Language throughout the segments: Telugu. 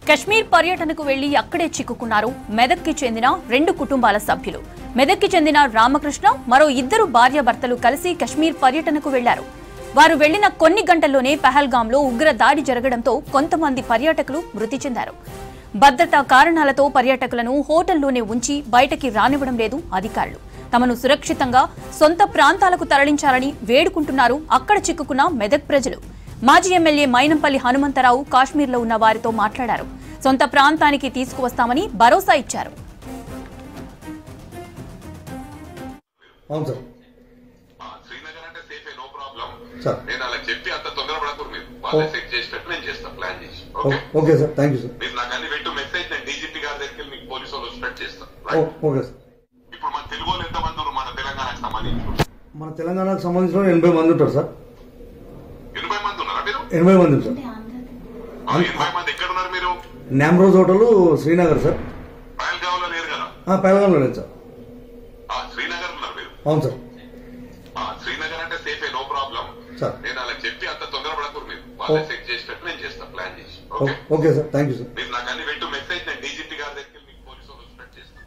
కశ్మీర్ పర్యటనకు వెళ్లి అక్కడే చిక్కుకున్నారు మెదక్కి చెందిన 2 కుటుంబాల సభ్యులు. మెదక్కి చెందిన రామకృష్ణ మరో 2 భార్యాభర్తలు కలిసి కశ్మీర్ పర్యటనకు వెళ్లారు. వారు వెళ్లిన కొన్ని గంటల్లోనే పహల్గాంలో ఉగ్ర దాడి జరగడంతో కొంతమంది పర్యాటకులు మృతి చెందారు. భద్రతా కారణాలతో పర్యాటకులను హోటల్లోనే ఉంచి బయటకి రానివ్వడం లేదు అధికారులు. తమను సురక్షితంగా సొంత ప్రాంతాలకు తరలించాలని వేడుకుంటున్నారు అక్కడ చిక్కుకున్న మెదక్ ప్రజలు. మాజీ ఎమ్మెల్యే మైనంపల్లి హనుమంతరావు కాశ్మీర్లో ఉన్న వారితో మాట్లాడారు. సొంత ప్రాంతానికి తీసుకువస్తామని భరోసా ఇచ్చారు. మన తెలంగాణకు సంబంధించిన 80 మంది ఉంటారు సార్. 80 మంది సార్. 80 మంది ఎక్కడ ఉన్నారు మీరు? నామ్రోజ్ హోటల్ శ్రీనగర్ సార్. పహల్గాంలో లేరు కదా? పహల్గాంలో లేదు సార్. శ్రీనగర్ ఉన్నారు మీరు? అవును సార్. శ్రీనగర్ అంటే సేఫే, నో ప్రాబ్లం సార్. నేను అలా చెప్పి అంత తొందరపడకూరు. మీరు వాళ్ళే సెట్ చేసినట్టు నేను చేస్తాను, ప్లాన్ చేసి. Okay sir, thank you sir. మీరు నాకు అన్ని పెట్టు మెసేజ్, నేను డీజీపీ గారి దగ్గరికి మీకు పోలీసు వాళ్ళు స్ప్రెడ్ చేస్తాను.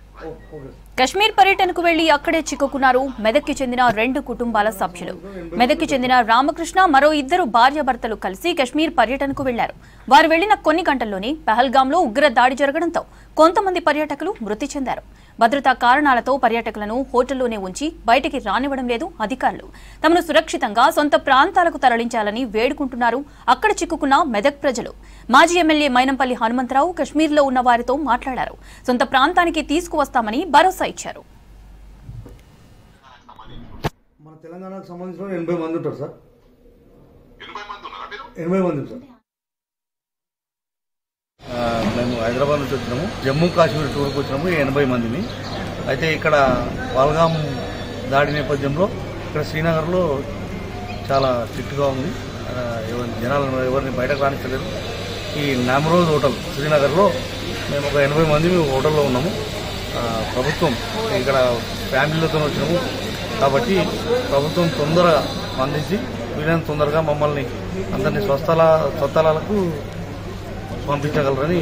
కశ్మీర్ పర్యటనకు వెళ్లి అక్కడే చిక్కుకున్నారు మెదక్కి చెందిన 2 కుటుంబాల సభ్యులు. మెదక్కి చెందిన రామకృష్ణ మరో 2 భార్యాభర్తలు కలిసి కశ్మీర్ పర్యటనకు వెళ్లారు. వారు వెళ్లిన కొన్ని గంటల్లోనే పహల్గాంలో ఉగ్ర దాడి జరగడంతో కొంతమంది పర్యాటకులు మృతి చెందారు. భద్రతా కారణాలతో పర్యాటకులను హోటల్లోనే ఉంచి బయటికి రానివ్వడం లేదు అధికారులు. తమను సురక్షితంగా సొంత ప్రాంతాలకు తరలించాలని వేడుకుంటున్నారు అక్కడ చిక్కుకున్న మెదక్ ప్రజలు. మాజీ ఎమ్మెల్యే మైనంపల్లి హనుమంతరావు కశ్మీర్లో ఉన్న వారితో మాట్లాడారు. సొంత ప్రాంతానికి తీసుకువస్తామని భరోసా ఇచ్చారు. మన తెలంగాణకు సంబంధించిన 80 మంది ఉంటారు సార్. 80 మంది సార్. మేము హైదరాబాద్ నుంచి వచ్చినాము, జమ్మూ కాశ్మీర్ టూర్కి వచ్చినాము 80 మందిని. అయితే ఇక్కడ పహల్గాం దాడి నేపథ్యంలో ఇక్కడ శ్రీనగర్లో చాలా స్ట్రిక్ట్గా ఉంది. జనాలను ఎవరిని బయటకు రానిస్తలేదు. ఈ నామ్రోజ్ హోటల్ శ్రీనగర్లో మేము ఒక 80 మంది హోటల్లో ఉన్నాము. ప్రభుత్వం ఇక్కడ ఫ్యామిలీలతో వచ్చినాము కాబట్టి ప్రభుత్వం తొందరగా స్పందించి వీలైనంత తొందరగా మమ్మల్ని అందరినీ స్వస్థలాలకు పంపించగలరని